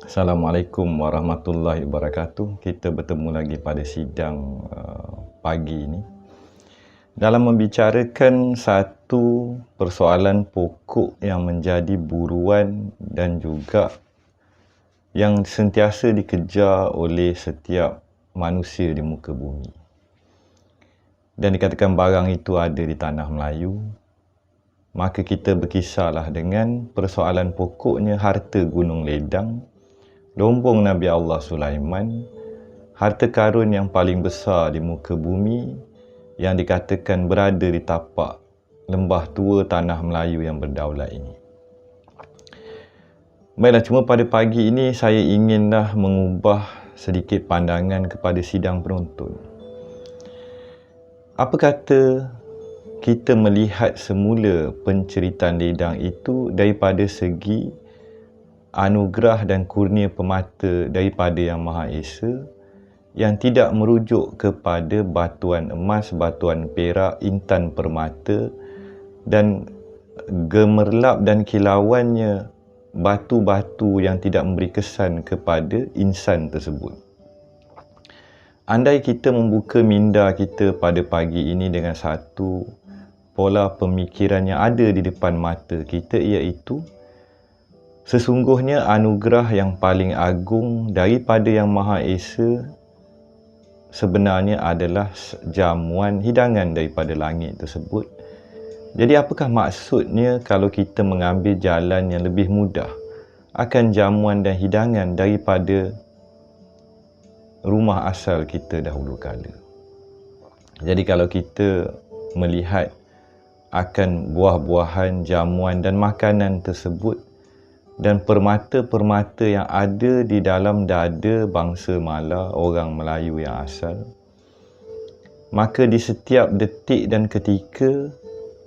Assalamualaikum warahmatullahi wabarakatuh. Kita bertemu lagi pada sidang pagi ini dalam membicarakan satu persoalan pokok yang menjadi buruan dan juga yang sentiasa dikejar oleh setiap manusia di muka bumi. Dan dikatakan barang itu ada di tanah Melayu, maka kita berkisarlah dengan persoalan pokoknya harta Gunung Ledang, lombong Nabi Allah Sulaiman, harta karun yang paling besar di muka bumi yang dikatakan berada di tapak lembah tua tanah Melayu yang berdaulat ini. Baiklah, cuma pada pagi ini saya inginlah mengubah sedikit pandangan kepada sidang penonton. Apa kata kita melihat semula penceritaan ledang itu daripada segi anugerah dan kurnia pemata daripada Yang Maha Esa yang tidak merujuk kepada batuan emas, batuan perak, intan permata dan gemerlap dan kilauannya batu-batu yang tidak memberi kesan kepada insan tersebut. Andai kita membuka minda kita pada pagi ini dengan satu pola pemikiran yang ada di depan mata kita, iaitu sesungguhnya anugerah yang paling agung daripada Yang Maha Esa sebenarnya adalah jamuan hidangan daripada langit tersebut. Jadi apakah maksudnya kalau kita mengambil jalan yang lebih mudah akan jamuan dan hidangan daripada rumah asal kita dahulu kala? Jadi kalau kita melihat akan buah-buahan, jamuan dan makanan tersebut dan permata-permata yang ada di dalam dada bangsa Mala, orang Melayu yang asal, maka di setiap detik dan ketika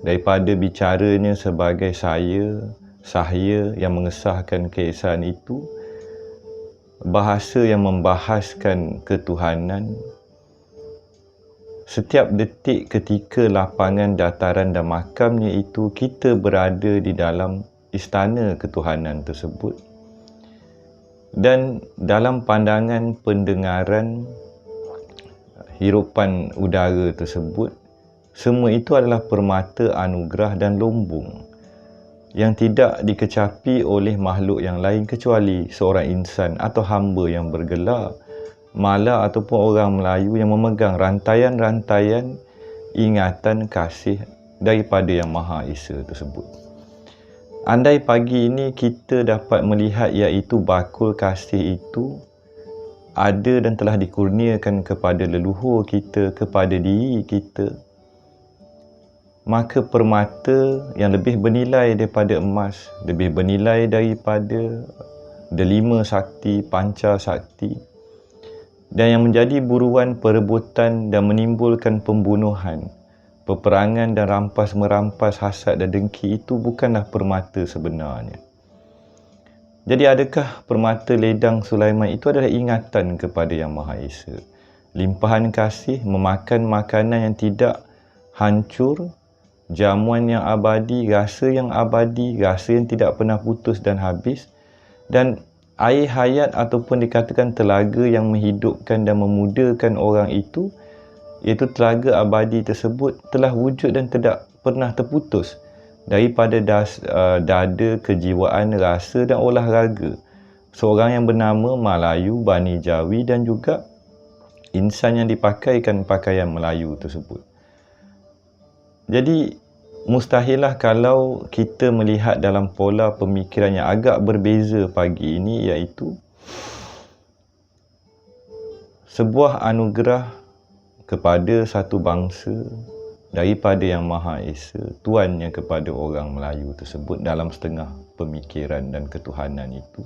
daripada bicaranya sebagai saya yang mengesahkan keesaan itu, bahasa yang membahaskan ketuhanan, setiap detik ketika lapangan, dataran dan makamnya itu kita berada di dalam istana ketuhanan tersebut. Dan dalam pandangan pendengaran hirupan udara tersebut, semua itu adalah permata anugerah dan lombong yang tidak dikecapi oleh makhluk yang lain kecuali seorang insan atau hamba yang bergelar Mala ataupun orang Melayu yang memegang rantaian-rantaian ingatan kasih daripada Yang Maha Esa tersebut. Andai pagi ini kita dapat melihat iaitu bakul kasih itu ada dan telah dikurniakan kepada leluhur kita, kepada diri kita, maka permata yang lebih bernilai daripada emas, lebih bernilai daripada delima sakti, panca sakti, dan yang menjadi buruan perebutan dan menimbulkan pembunuhan, peperangan dan rampas-merampas, hasad dan dengki itu bukanlah permata sebenarnya. Jadi adakah permata ledang Sulaiman itu adalah ingatan kepada Yang Maha Esa, limpahan kasih, memakan makanan yang tidak hancur, jamuan yang abadi, rasa yang tidak pernah putus dan habis, dan air hayat ataupun dikatakan telaga yang menghidupkan dan memudakan orang itu, iaitu telaga abadi tersebut telah wujud dan tidak pernah terputus daripada dada, kejiwaan, rasa dan olahraga seorang yang bernama Melayu, Bani Jawi dan juga insan yang dipakaikan pakaian Melayu tersebut. Jadi mustahillah kalau kita melihat dalam pola pemikiran yang agak berbeza pagi ini, iaitu sebuah anugerah kepada satu bangsa daripada Yang Maha Esa, tuannya kepada orang Melayu tersebut dalam setengah pemikiran dan ketuhanan itu.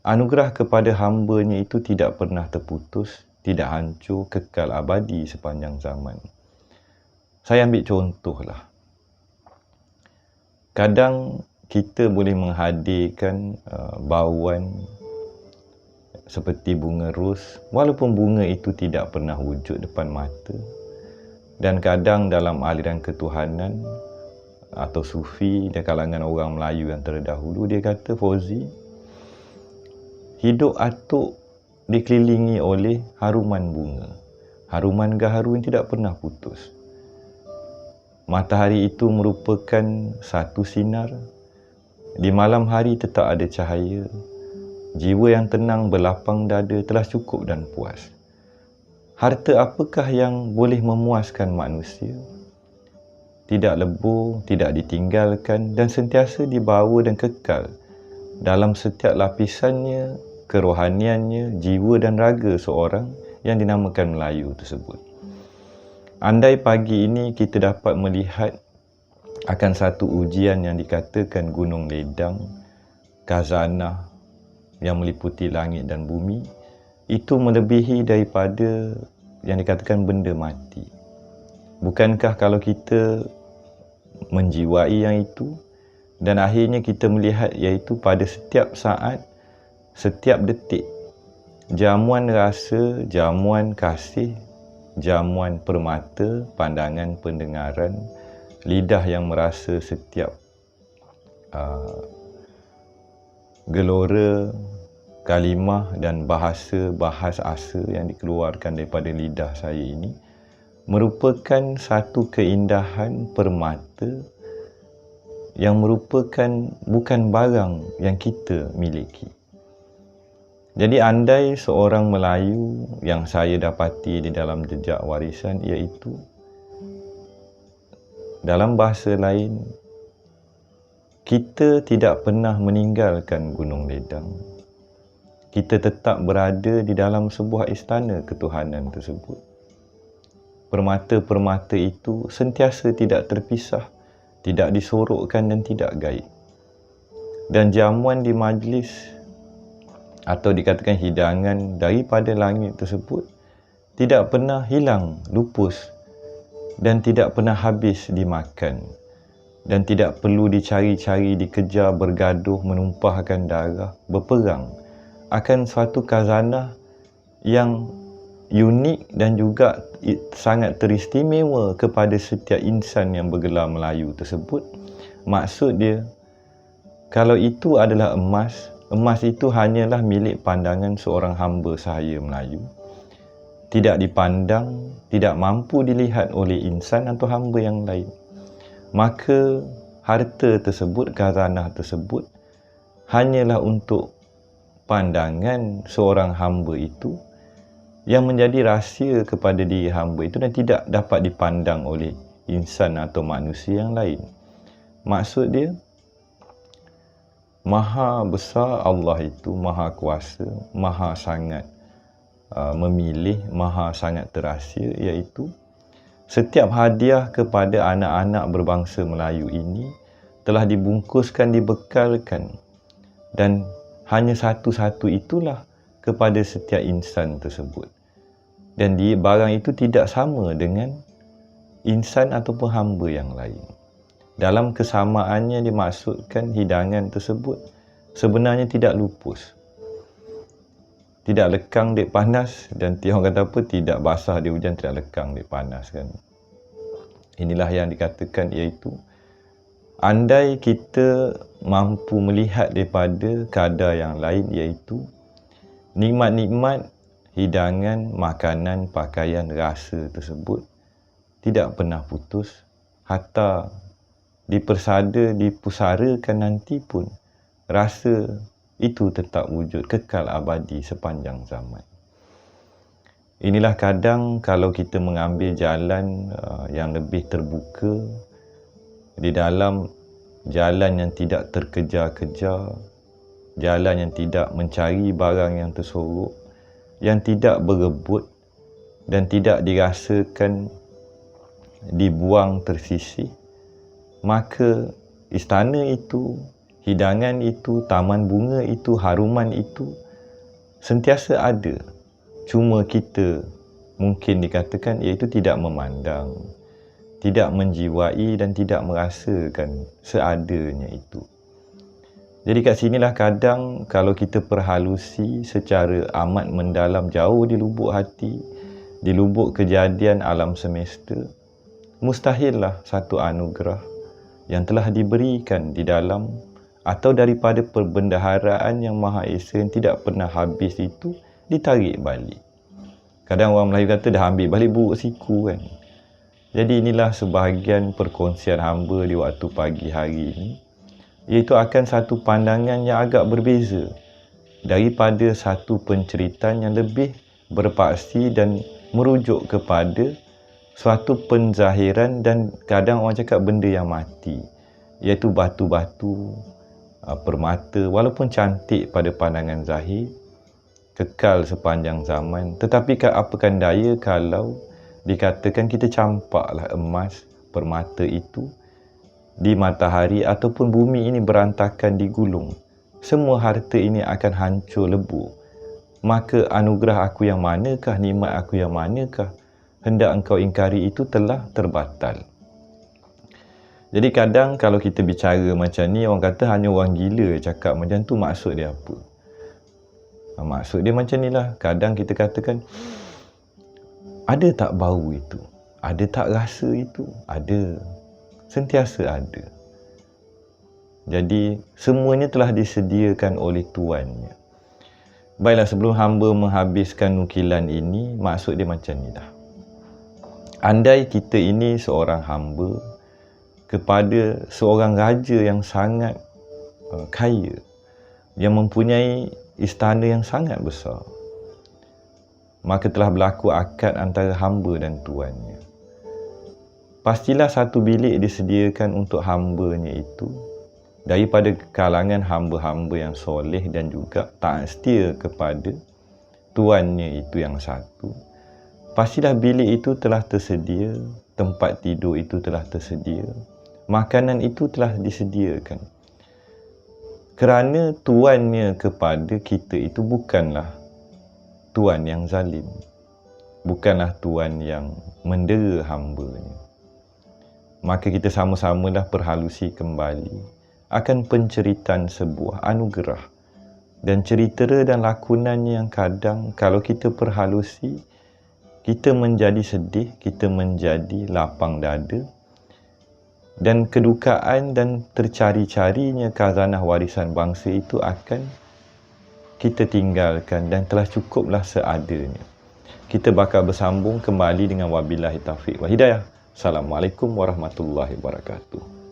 Anugerah kepada hambanya itu tidak pernah terputus, tidak hancur, kekal abadi sepanjang zaman. Saya ambil contohlah. Kadang kita boleh menghadirkan bauan seperti bunga ros, walaupun bunga itu tidak pernah wujud depan mata. Dan kadang dalam aliran ketuhanan atau sufi dan kalangan orang Melayu yang terdahulu, dia kata, Fauzi, hidup atuk dikelilingi oleh haruman bunga. Haruman gaharu yang tidak pernah putus. Matahari itu merupakan satu sinar. Di malam hari tetap ada cahaya. Jiwa yang tenang berlapang dada telah cukup dan puas. Harta apakah yang boleh memuaskan manusia? Tidak lebur, tidak ditinggalkan dan sentiasa dibawa dan kekal dalam setiap lapisannya, kerohaniannya, jiwa dan raga seorang yang dinamakan Melayu tersebut. Andai pagi ini kita dapat melihat akan satu ujian yang dikatakan Gunung Ledang, khazanah yang meliputi langit dan bumi, itu melebihi daripada yang dikatakan benda mati. Bukankah kalau kita menjiwai yang itu dan akhirnya kita melihat iaitu pada setiap saat, setiap detik, jamuan rasa, jamuan kasih, jamuan permata, pandangan, pendengaran, lidah yang merasa setiap gelora, kalimah dan bahas asa yang dikeluarkan daripada lidah saya ini merupakan satu keindahan permata yang merupakan bukan barang yang kita miliki. Jadi andai seorang Melayu yang saya dapati di dalam jejak warisan iaitu dalam bahasa lain, kita tidak pernah meninggalkan Gunung Ledang. Kita tetap berada di dalam sebuah istana ketuhanan tersebut. Permata-permata itu sentiasa tidak terpisah, tidak disorokkan dan tidak gaib. Dan jamuan di majlis atau dikatakan hidangan daripada langit tersebut tidak pernah hilang, lupus dan tidak pernah habis dimakan. Dan tidak perlu dicari-cari, dikejar, bergaduh, menumpahkan darah, berperang akan suatu khazanah yang unik dan juga sangat teristimewa kepada setiap insan yang bergelar Melayu tersebut. Maksud dia, kalau itu adalah emas, emas itu hanyalah milik pandangan seorang hamba sahaya Melayu. Tidak dipandang, tidak mampu dilihat oleh insan atau hamba yang lain. Maka harta tersebut, khazanah tersebut hanyalah untuk pandangan seorang hamba itu yang menjadi rahsia kepada diri hamba itu dan tidak dapat dipandang oleh insan atau manusia yang lain. Maksud dia, maha besar Allah itu, maha kuasa, maha sangat memilih, maha sangat terahsia, iaitu setiap hadiah kepada anak-anak berbangsa Melayu ini telah dibungkuskan, dibekalkan dan hanya satu-satu itulah kepada setiap insan tersebut. Dan barang itu tidak sama dengan insan ataupun hamba yang lain. Dalam kesamaannya dimaksudkan hidangan tersebut sebenarnya tidak lupus. Tidak lekang dek panas dan orang kata apa, tidak basah di hujan, tidak lekang dek panas kan. Inilah yang dikatakan iaitu andai kita mampu melihat daripada kadar yang lain iaitu nikmat-nikmat hidangan, makanan, pakaian, rasa tersebut tidak pernah putus hatta dipersada, dipusarakan nanti pun rasa itu tetap wujud kekal abadi sepanjang zaman. Inilah kadang kalau kita mengambil jalan yang lebih terbuka, di dalam jalan yang tidak terkejar-kejar, jalan yang tidak mencari barang yang tersorok, yang tidak berebut dan tidak dirasakan dibuang tersisih, maka istana itu, hidangan itu, taman bunga itu, haruman itu sentiasa ada. Cuma kita mungkin dikatakan iaitu tidak memandang, tidak menjiwai dan tidak merasakan seadanya itu. Jadi kat sinilah kadang kalau kita perhalusi secara amat mendalam jauh di lubuk hati, di lubuk kejadian alam semesta, mustahillah satu anugerah yang telah diberikan di dalam atau daripada perbendaharaan yang Maha Esa yang tidak pernah habis itu ditarik balik. Kadang orang Melayu kata dah ambil balik buruk siku kan. Jadi inilah sebahagian perkongsian hamba di waktu pagi hari ini, iaitu akan satu pandangan yang agak berbeza daripada satu penceritaan yang lebih berpaksi dan merujuk kepada suatu penzahiran dan kadang orang cakap benda yang mati, iaitu batu-batu, permata, walaupun cantik pada pandangan zahir, kekal sepanjang zaman, tetapi apakan daya kalau dikatakan kita campaklah emas, permata itu di matahari ataupun bumi ini berantakan digulung, semua harta ini akan hancur lebur. Maka anugerah aku yang manakah, nikmat aku yang manakah hendak engkau ingkari itu telah terbatal. Jadi kadang kalau kita bicara macam ni, orang kata hanya orang gila cakap macam tu, maksud dia apa? Maksud dia macam ni lah. Kadang kita katakan, ada tak bau itu? Ada tak rasa itu? Ada. Sentiasa ada. Jadi semuanya telah disediakan oleh Tuannya. Baiklah, sebelum hamba menghabiskan nukilan ini, maksud dia macam ni dah. Andai kita ini seorang hamba kepada seorang raja yang sangat kaya, yang mempunyai istana yang sangat besar, maka telah berlaku akad antara hamba dan tuannya. Pastilah satu bilik disediakan untuk hambanya itu daripada kalangan hamba-hamba yang soleh dan juga taat setia kepada tuannya itu yang satu. Pastilah bilik itu telah tersedia, tempat tidur itu telah tersedia, makanan itu telah disediakan. Kerana tuannya kepada kita itu bukanlah tuan yang zalim, bukanlah tuan yang mendera hambanya. Maka kita sama-samalah perhalusi kembali akan penceritaan sebuah anugerah dan cerita dan lakonannya yang kadang kalau kita perhalusi, kita menjadi sedih, kita menjadi lapang dada, dan kedukaan dan tercari-carinya khazanah warisan bangsa itu akan kita tinggalkan dan telah cukuplah seadanya. Kita bakal bersambung kembali dengan wabillahi taufiq wal hidayah. Assalamualaikum warahmatullahi wabarakatuh.